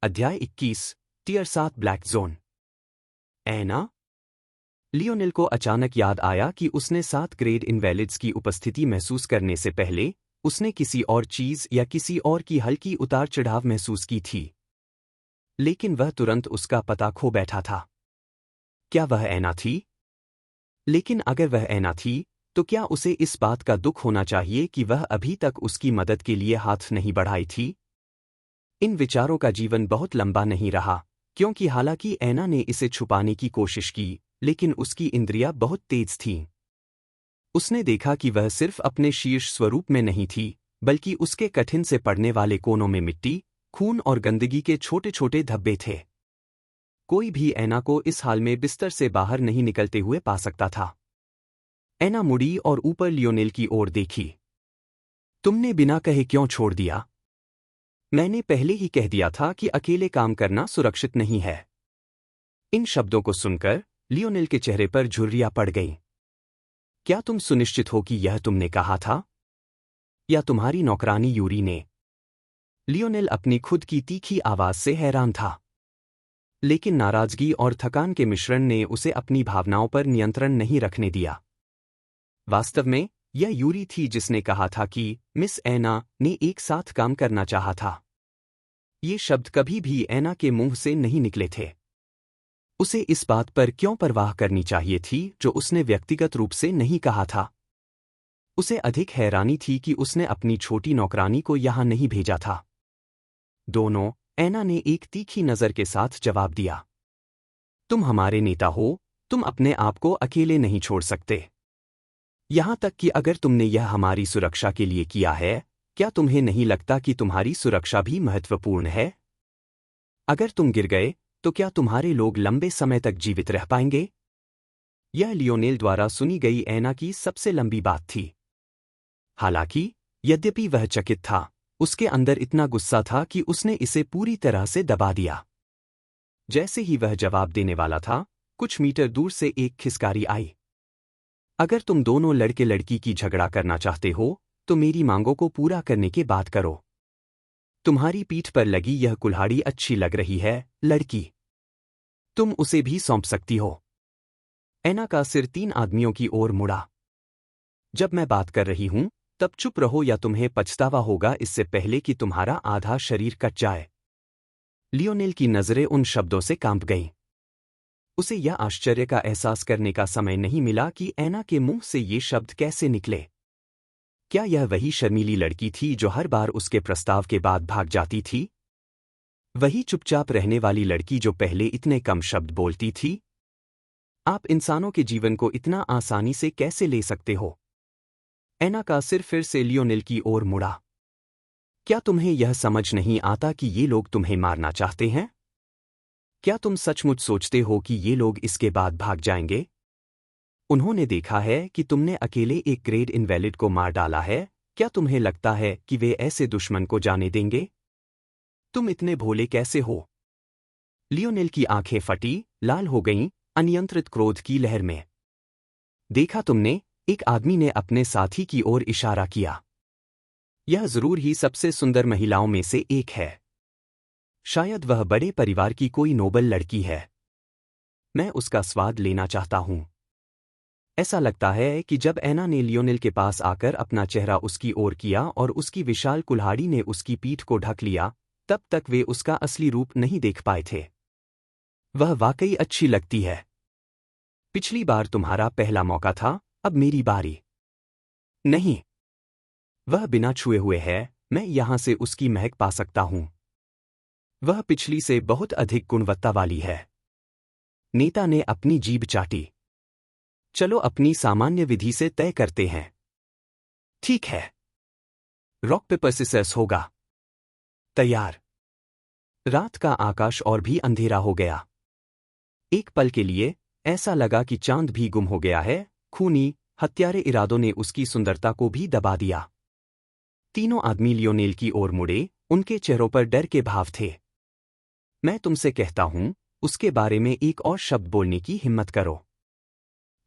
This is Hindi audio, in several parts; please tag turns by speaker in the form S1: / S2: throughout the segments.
S1: अध्याय 21 टियर 7 ब्लैक जोन। ऐना। लियोनेल को अचानक याद आया कि उसने 7 ग्रेड इनवैलिड्स की उपस्थिति महसूस करने से पहले उसने किसी और चीज या किसी और की हल्की उतार चढ़ाव महसूस की थी, लेकिन वह तुरंत उसका पता खो बैठा था। क्या वह ऐना थी? लेकिन अगर वह ऐना थी, तो क्या उसे इस बात का दुख होना चाहिए कि वह अभी तक उसकी मदद के लिए हाथ नहीं बढ़ाई थी? इन विचारों का जीवन बहुत लंबा नहीं रहा, क्योंकि हालांकि ऐना ने इसे छुपाने की कोशिश की, लेकिन उसकी इंद्रियां बहुत तेज थीं। उसने देखा कि वह सिर्फ अपने शीर्ष स्वरूप में नहीं थी, बल्कि उसके कठिन से पड़ने वाले कोनों में मिट्टी, खून और गंदगी के छोटे छोटे धब्बे थे। कोई भी ऐना को इस हाल में बिस्तर से बाहर नहीं निकलते हुए पा सकता था। ऐना मुड़ी और ऊपर लियोनेल की ओर देखी। तुमने बिना कहे क्यों छोड़ दिया? मैंने पहले ही कह दिया था कि अकेले काम करना सुरक्षित नहीं है। इन शब्दों को सुनकर लियोनेल के चेहरे पर झुर्रियां पड़ गईं। क्या तुम सुनिश्चित हो कि यह तुमने कहा था? या तुम्हारी नौकरानी यूरी ने? लियोनेल अपनी खुद की तीखी आवाज से हैरान था, लेकिन नाराजगी और थकान के मिश्रण ने उसे अपनी भावनाओं पर नियंत्रण नहीं रखने दिया। वास्तव में यह यूरी थी जिसने कहा था कि मिस ऐना ने एक साथ काम करना चाहा था। ये शब्द कभी भी ऐना के मुंह से नहीं निकले थे। उसे इस बात पर क्यों परवाह करनी चाहिए थी जो उसने व्यक्तिगत रूप से नहीं कहा था? उसे अधिक हैरानी थी कि उसने अपनी छोटी नौकरानी को यहां नहीं भेजा था। दोनों, ऐना ने एक तीखी नजर के साथ जवाब दिया। तुम हमारे नेता हो, तुम अपने आप को अकेले नहीं छोड़ सकते। यहां तक कि अगर तुमने यह हमारी सुरक्षा के लिए किया है, क्या तुम्हें नहीं लगता कि तुम्हारी सुरक्षा भी महत्वपूर्ण है? अगर तुम गिर गए, तो क्या तुम्हारे लोग लंबे समय तक जीवित रह पाएंगे? यह लियोनेल द्वारा सुनी गई ऐना की सबसे लंबी बात थी। हालांकि, यद्यपि वह चकित था, उसके अंदर इतना गुस्सा था कि उसने इसे पूरी तरह से दबा दिया। जैसे ही वह जवाब देने वाला था, कुछ मीटर दूर से एक खिसकारी आई। अगर तुम दोनों लड़के लड़की की झगड़ा करना चाहते हो, तो मेरी मांगों को पूरा करने के बाद करो। तुम्हारी पीठ पर लगी यह कुल्हाड़ी अच्छी लग रही है, लड़की। तुम उसे भी सौंप सकती हो। ऐना का सिर 3 आदमियों की ओर मुड़ा। जब मैं बात कर रही हूं, तब चुप रहो या तुम्हें पछतावा होगा इससे पहले कि तुम्हारा आधा शरीर कट जाए। लियोनेल की नजरें उन शब्दों से कांप गईं। उसे यह आश्चर्य का एहसास करने का समय नहीं मिला कि ऐना के मुंह से ये शब्द कैसे निकले। क्या यह वही शर्मीली लड़की थी जो हर बार उसके प्रस्ताव के बाद भाग जाती थी? वही चुपचाप रहने वाली लड़की जो पहले इतने कम शब्द बोलती थी? आप इंसानों के जीवन को इतना आसानी से कैसे ले सकते हो? ऐना का सिर फिर से लियोनेल की ओर मुड़ा। क्या तुम्हें यह समझ नहीं आता कि ये लोग तुम्हें मारना चाहते हैं? क्या तुम सचमुच सोचते हो कि ये लोग इसके बाद भाग जाएंगे? उन्होंने देखा है कि तुमने अकेले एक ग्रेड इनवैलिड को मार डाला है। क्या तुम्हें लगता है कि वे ऐसे दुश्मन को जाने देंगे? तुम इतने भोले कैसे हो? लियोनेल की आंखें फटी, लाल हो गईं, अनियंत्रित क्रोध की लहर में। देखा तुमने? एक आदमी ने अपने साथी की ओर इशारा किया। यह जरूर ही सबसे सुंदर महिलाओं में से एक है। शायद वह बड़े परिवार की कोई नोबल लड़की है। मैं उसका स्वाद लेना चाहता हूं। ऐसा लगता है कि जब ऐना ने लियोनेल के पास आकर अपना चेहरा उसकी ओर किया और उसकी विशाल कुल्हाड़ी ने उसकी पीठ को ढक लिया, तब तक वे उसका असली रूप नहीं देख पाए थे। वह वाकई अच्छी लगती है। पिछली बार तुम्हारा पहला मौका था, अब मेरी बारी। नहीं। वह बिना छुए हुए है, मैं यहां से उसकी महक पा सकता हूं। वह पिछली से बहुत अधिक गुणवत्ता वाली है। नेता ने अपनी जीभ चाटी। चलो अपनी सामान्य विधि से तय करते हैं। ठीक है। रॉक पेपर सीजर्स होगा। तैयार। रात का आकाश और भी अंधेरा हो गया। एक पल के लिए ऐसा लगा कि चांद भी गुम हो गया है। खूनी, हत्यारे इरादों ने उसकी सुंदरता को भी दबा दिया। तीनों आदमी लियोनेल की ओर मुड़े, उनके चेहरों पर डर के भाव थे। मैं तुमसे कहता हूं, उसके बारे में एक और शब्द बोलने की हिम्मत करो।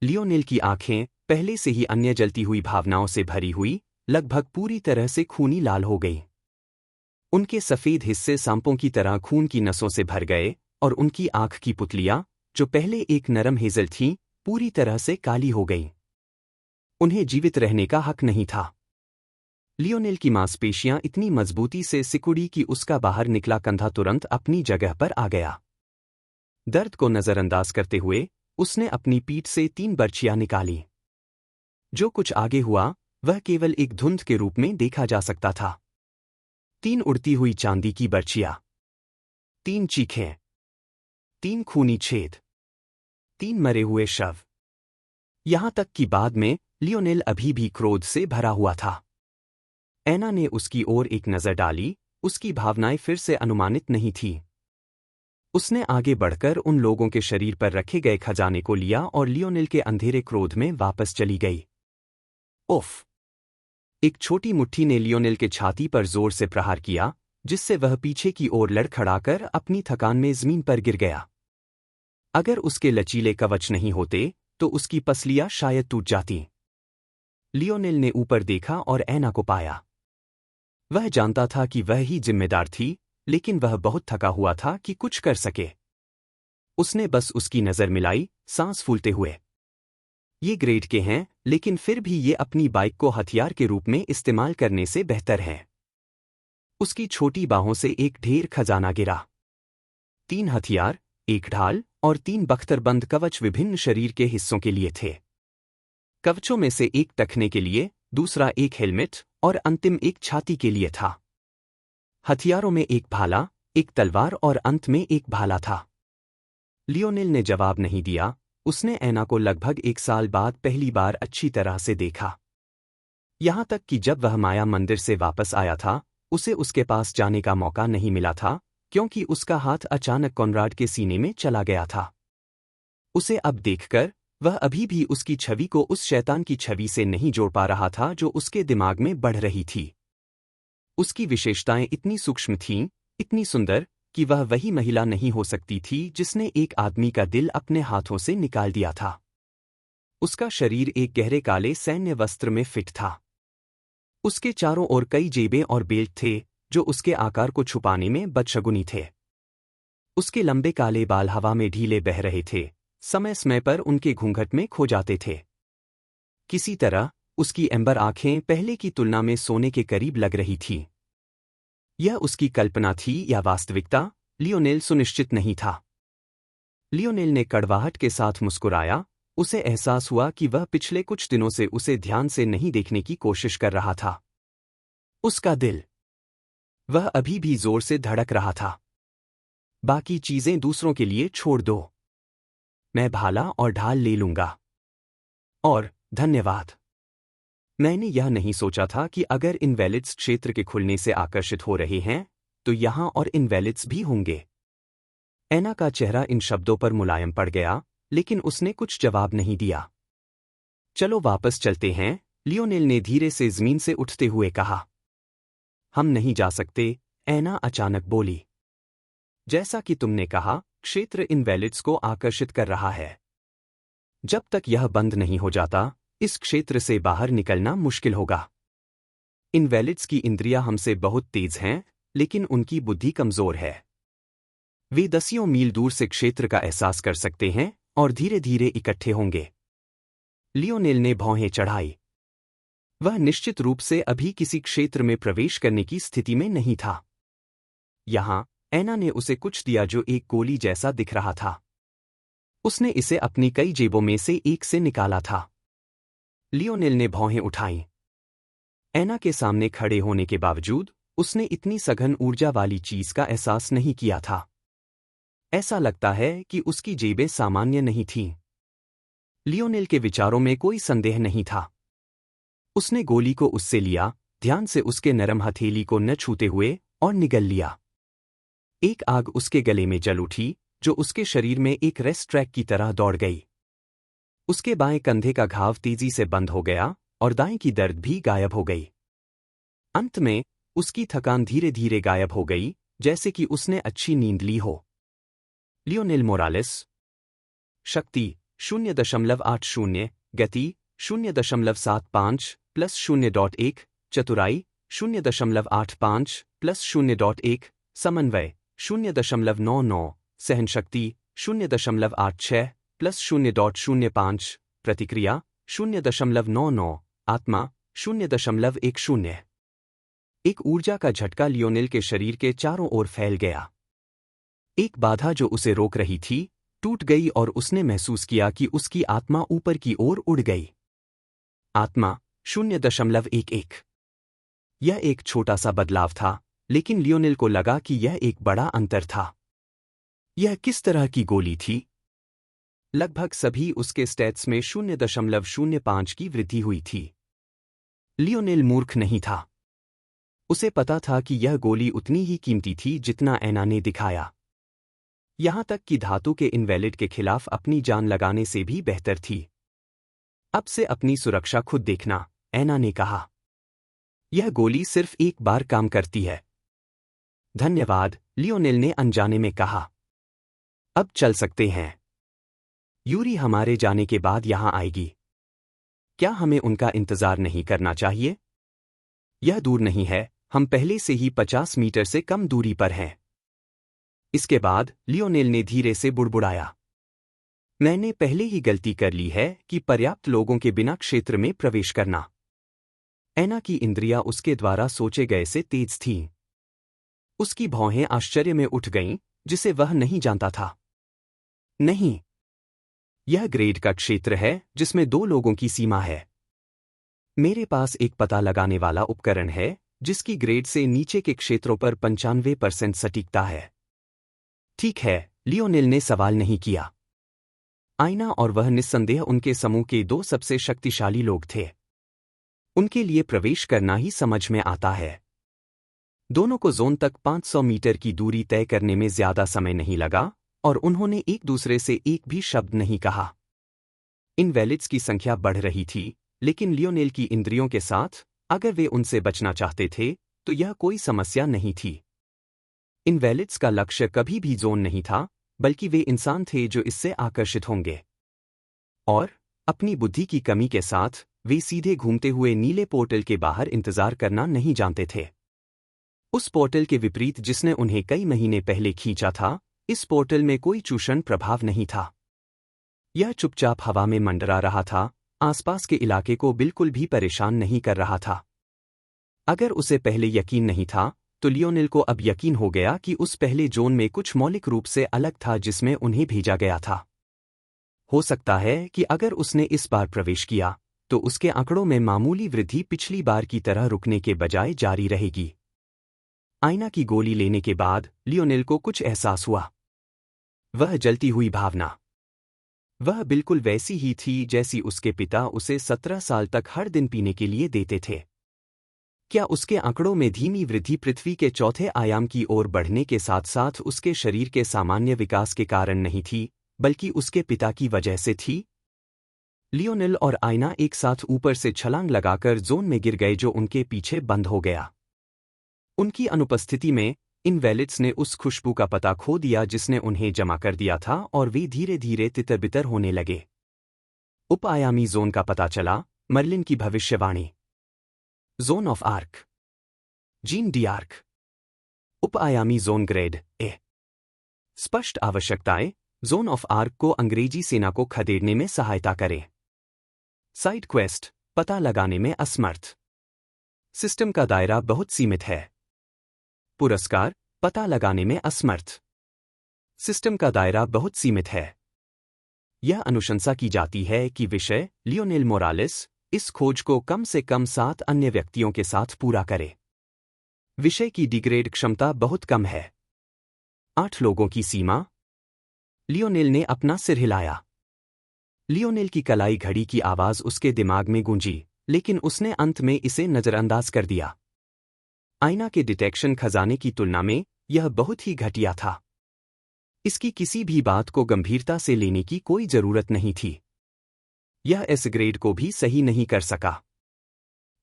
S1: लियोनेल की आंखें, पहले से ही अन्य जलती हुई भावनाओं से भरी हुई, लगभग पूरी तरह से खूनी लाल हो गईं। उनके सफ़ेद हिस्से सांपों की तरह खून की नसों से भर गए और उनकी आंख की पुतलियां, जो पहले एक नरम हेजल थीं, पूरी तरह से काली हो गईं। उन्हें जीवित रहने का हक नहीं था। लियोनेल की मांसपेशियां इतनी मजबूती से सिकुड़ी कि उसका बाहर निकला कंधा तुरंत अपनी जगह पर आ गया। दर्द को नजरअंदाज करते हुए उसने अपनी पीठ से 3 बर्छियां निकाली। जो कुछ आगे हुआ वह केवल एक धुंध के रूप में देखा जा सकता था। 3 उड़ती हुई चांदी की बर्छियां, 3 चीखें, 3 खूनी छेद, 3 मरे हुए शव। यहां तक कि बाद में लियोनेल अभी भी क्रोध से भरा हुआ था। ऐना ने उसकी ओर एक नजर डाली, उसकी भावनाएं फिर से अनुमानित नहीं थीं। उसने आगे बढ़कर उन लोगों के शरीर पर रखे गए खजाने को लिया और लियोनेल के अंधेरे क्रोध में वापस चली गई। उफ! एक छोटी मुट्ठी ने लियोनेल के छाती पर जोर से प्रहार किया, जिससे वह पीछे की ओर लड़खड़ाकर अपनी थकान में जमीन पर गिर गया। अगर उसके लचीले कवच नहीं होते तो उसकी पसलियां शायद टूट जातीं। लियोनेल ने ऊपर देखा और ऐना को पाया। वह जानता था कि वह ही जिम्मेदार थी, लेकिन वह बहुत थका हुआ था कि कुछ कर सके। उसने बस उसकी नजर मिलाई, सांस फूलते हुए। ये ग्रेड के हैं, लेकिन फिर भी ये अपनी बाइक को हथियार के रूप में इस्तेमाल करने से बेहतर है। उसकी छोटी बाहों से एक ढेर खजाना गिरा। 3 हथियार, 1 ढाल और 3 बख्तरबंद कवच विभिन्न शरीर के हिस्सों के लिए थे। कवचों में से एक टखने के लिए, दूसरा एक हेलमेट और अंतिम एक छाती के लिए था। हथियारों में एक भाला, एक तलवार और अंत में एक भाला था। लियोनेल ने जवाब नहीं दिया। उसने ऐना को लगभग 1 साल बाद पहली बार अच्छी तरह से देखा। यहां तक कि जब वह माया मंदिर से वापस आया था, उसे उसके पास जाने का मौका नहीं मिला था, क्योंकि उसका हाथ अचानक कॉनराड के सीने में चला गया था। उसे अब देखकर वह अभी भी उसकी छवि को उस शैतान की छवि से नहीं जोड़ पा रहा था जो उसके दिमाग में बढ़ रही थी। उसकी विशेषताएं इतनी सूक्ष्म थीं, इतनी सुंदर, कि वह वही महिला नहीं हो सकती थी जिसने एक आदमी का दिल अपने हाथों से निकाल दिया था। उसका शरीर एक गहरे काले सैन्य वस्त्र में फिट था। उसके चारों ओर कई जेबें और बेल्ट थे, जो उसके आकार को छुपाने में बदशगुनी थे। उसके लंबे काले बाल हवा में ढीले बह रहे थे, समय समय पर उनके घूंघट में खो जाते थे। किसी तरह उसकी एम्बर आंखें पहले की तुलना में सोने के करीब लग रही थीं। यह उसकी कल्पना थी या वास्तविकता, लियोनेल सुनिश्चित नहीं था। लियोनेल ने कड़वाहट के साथ मुस्कुराया। उसे एहसास हुआ कि वह पिछले कुछ दिनों से उसे ध्यान से नहीं देखने की कोशिश कर रहा था। उसका दिल, वह अभी भी जोर से धड़क रहा था। बाकी चीजें दूसरों के लिए छोड़ दो। मैं भाला और ढाल ले लूंगा। और धन्यवाद। मैंने यह नहीं सोचा था कि अगर इनवैलिड्स क्षेत्र के खुलने से आकर्षित हो रहे हैं, तो यहां और इनवैलिड्स भी होंगे। ऐना का चेहरा इन शब्दों पर मुलायम पड़ गया, लेकिन उसने कुछ जवाब नहीं दिया। चलो वापस चलते हैं, लियोनेल ने धीरे से जमीन से उठते हुए कहा। हम नहीं जा सकते, ऐना अचानक बोली। जैसा कि तुमने कहा, क्षेत्र इनवैलिड्स को आकर्षित कर रहा है। जब तक यह बंद नहीं हो जाता, इस क्षेत्र से बाहर निकलना मुश्किल होगा। इनवैलिड्स की इंद्रियां हमसे बहुत तेज हैं, लेकिन उनकी बुद्धि कमजोर है। वे दसियों मील दूर से क्षेत्र का एहसास कर सकते हैं और धीरे धीरे इकट्ठे होंगे। लियोनेल ने भौहें चढ़ाई। वह निश्चित रूप से अभी किसी क्षेत्र में प्रवेश करने की स्थिति में नहीं था। यहां ऐना ने उसे कुछ दिया जो एक गोली जैसा दिख रहा था। उसने इसे अपनी कई जेबों में से एक से निकाला था। लियोनेल ने भौहें उठाईं। ऐना के सामने खड़े होने के बावजूद उसने इतनी सघन ऊर्जा वाली चीज का एहसास नहीं किया था। ऐसा लगता है कि उसकी जेबें सामान्य नहीं थीं। लियोनेल के विचारों में कोई संदेह नहीं था। उसने गोली को उससे लिया, ध्यान से उसके नरम हथेली को न छूते हुए, और निगल लिया। एक आग उसके गले में जल उठी, जो उसके शरीर में एक रेस ट्रैक की तरह दौड़ गई। उसके बाएं कंधे का घाव तेजी से बंद हो गया और दाएं की दर्द भी गायब हो गई। अंत में उसकी थकान धीरे धीरे गायब हो गई, जैसे कि उसने अच्छी नींद ली हो। Lionel Morales. शक्ति 0.80, गति 0.75 + 0.1, चतुराई 0.85 प्लस 0.1, समन्वय 0.99, सहनशक्ति 0.86 प्लस 0.05, प्रतिक्रिया 0.99, आत्मा 0.10। एक ऊर्जा का झटका लियोनेल के शरीर के चारों ओर फैल गया। एक बाधा जो उसे रोक रही थी टूट गई और उसने महसूस किया कि उसकी आत्मा ऊपर की ओर उड़ गई। आत्मा 0.11। यह एक छोटा सा बदलाव था, लेकिन लियोनेल को लगा कि यह एक बड़ा अंतर था। यह किस तरह की गोली थी? लगभग सभी उसके स्टैट्स में 0.05 की वृद्धि हुई थी। लियोनेल मूर्ख नहीं था। उसे पता था कि यह गोली उतनी ही कीमती थी जितना ऐना ने दिखाया। यहां तक कि धातु के इनवैलिड के खिलाफ अपनी जान लगाने से भी बेहतर थी। अब से अपनी सुरक्षा खुद देखना, ऐना ने कहा। यह गोली सिर्फ एक बार काम करती है। धन्यवाद, लियोनेल ने अनजाने में कहा। अब चल सकते हैं। यूरी हमारे जाने के बाद यहां आएगी। क्या हमें उनका इंतजार नहीं करना चाहिए? यह दूर नहीं है, हम पहले से ही 50 मीटर से कम दूरी पर हैं। इसके बाद लियोनेल ने धीरे से बुड़बुड़ाया। मैंने पहले ही गलती कर ली है कि पर्याप्त लोगों के बिना क्षेत्र में प्रवेश करना। ऐना की इंद्रियां उसके द्वारा सोचे गए से तेज थीं। उसकी भौहें आश्चर्य में उठ गईं, जिसे वह नहीं जानता था। नहीं, यह ग्रेड का क्षेत्र है जिसमें 2 लोगों की सीमा है। मेरे पास एक पता लगाने वाला उपकरण है जिसकी ग्रेड से नीचे के क्षेत्रों पर 95% सटीकता है। ठीक है, लियोनेल ने सवाल नहीं किया। आईना और वह निस्संदेह उनके समूह के 2 सबसे शक्तिशाली लोग थे। उनके लिए प्रवेश करना ही समझ में आता है। दोनों को जोन तक 500 मीटर की दूरी तय करने में ज्यादा समय नहीं लगा और उन्होंने एक दूसरे से एक भी शब्द नहीं कहा। इनवैलिड्स की संख्या बढ़ रही थी, लेकिन लियोनेल की इंद्रियों के साथ, अगर वे उनसे बचना चाहते थे, तो यह कोई समस्या नहीं थी। इनवैलिड्स का लक्ष्य कभी भी जोन नहीं था, बल्कि वे इंसान थे जो इससे आकर्षित होंगे। और अपनी बुद्धि की कमी के साथ, वे सीधे घूमते हुए नीले पोर्टल के बाहर इंतजार करना नहीं जानते थे। उस पोर्टल के विपरीत जिसने उन्हें कई महीने पहले खींचा था, इस पोर्टल में कोई चूषण प्रभाव नहीं था। यह चुपचाप हवा में मंडरा रहा था, आसपास के इलाके को बिल्कुल भी परेशान नहीं कर रहा था। अगर उसे पहले यकीन नहीं था, तो लियोनेल को अब यकीन हो गया कि उस पहले जोन में कुछ मौलिक रूप से अलग था जिसमें उन्हें भेजा गया था। हो सकता है कि अगर उसने इस बार प्रवेश किया, तो उसके आंकड़ों में मामूली वृद्धि पिछली बार की तरह रुकने के बजाय जारी रहेगी। आईना की गोली लेने के बाद लियोनेल को कुछ एहसास हुआ। वह जलती हुई भावना। वह बिल्कुल वैसी ही थी जैसी उसके पिता उसे 17 साल तक हर दिन पीने के लिए देते थे। क्या उसके आंकड़ों में धीमी वृद्धि पृथ्वी के चौथे आयाम की ओर बढ़ने के साथ साथ उसके शरीर के सामान्य विकास के कारण नहीं थी, बल्कि उसके पिता की वजह से थी? लियोनेल और आईना एक साथ ऊपर से छलांग लगाकर जोन में गिर गए जो उनके पीछे बंद हो गया। उनकी अनुपस्थिति में इनवैलिड्स ने उस खुशबू का पता खो दिया जिसने उन्हें जमा कर दिया था और वे धीरे धीरे तितर-बितर होने लगे। उप-आयामी जोन का पता चला, मर्लिन की भविष्यवाणी। Joan of Arc. Jeanne de Arc. उप-आयामी जोन ग्रेड ए। स्पष्ट आवश्यकताएं, जोन ऑफ आर्क को अंग्रेजी सेना को खदेड़ने में सहायता करें। साइड क्वेस्ट, पता लगाने में असमर्थ। सिस्टम का दायरा बहुत सीमित है। पुरस्कार, पता लगाने में असमर्थ। सिस्टम का दायरा बहुत सीमित है। यह अनुशंसा की जाती है कि विषय लियोनेल मोरालेस इस खोज को कम से कम 7 अन्य व्यक्तियों के साथ पूरा करे। विषय की डिग्रेड क्षमता बहुत कम है। 8 लोगों की सीमा। लियोनेल ने अपना सिर हिलाया। लियोनेल की कलाई घड़ी की आवाज उसके दिमाग में गूंजी, लेकिन उसने अंत में इसे नजरअंदाज कर दिया। आईना के डिटेक्शन खजाने की तुलना में यह बहुत ही घटिया था। इसकी किसी भी बात को गंभीरता से लेने की कोई जरूरत नहीं थी। यह एस ग्रेड को भी सही नहीं कर सका।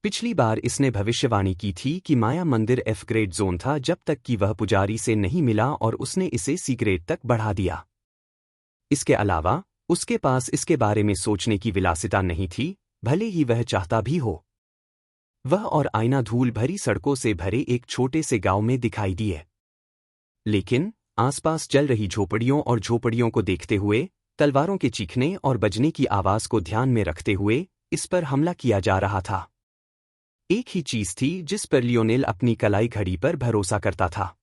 S1: पिछली बार इसने भविष्यवाणी की थी कि माया मंदिर एफ ग्रेड जोन था जब तक कि वह पुजारी से नहीं मिला और उसने इसे सी ग्रेड तक बढ़ा दिया। इसके अलावा उसके पास इसके बारे में सोचने की विलासिता नहीं थी, भले ही वह चाहता भी हो। वह और आईना धूल भरी सड़कों से भरे एक छोटे से गांव में दिखाई दिए। लेकिन आसपास जल रही झोपड़ियों और झोपड़ियों को देखते हुए, तलवारों के चीखने और बजने की आवाज को ध्यान में रखते हुए इस पर हमला किया जा रहा था। एक ही चीज थी जिस पर लियोनेल अपनी कलाई घड़ी पर भरोसा करता था।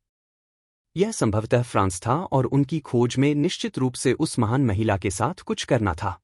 S1: यह संभवतः फ्रांस था और उनकी खोज में निश्चित रूप से उस महान महिला के साथ कुछ करना था।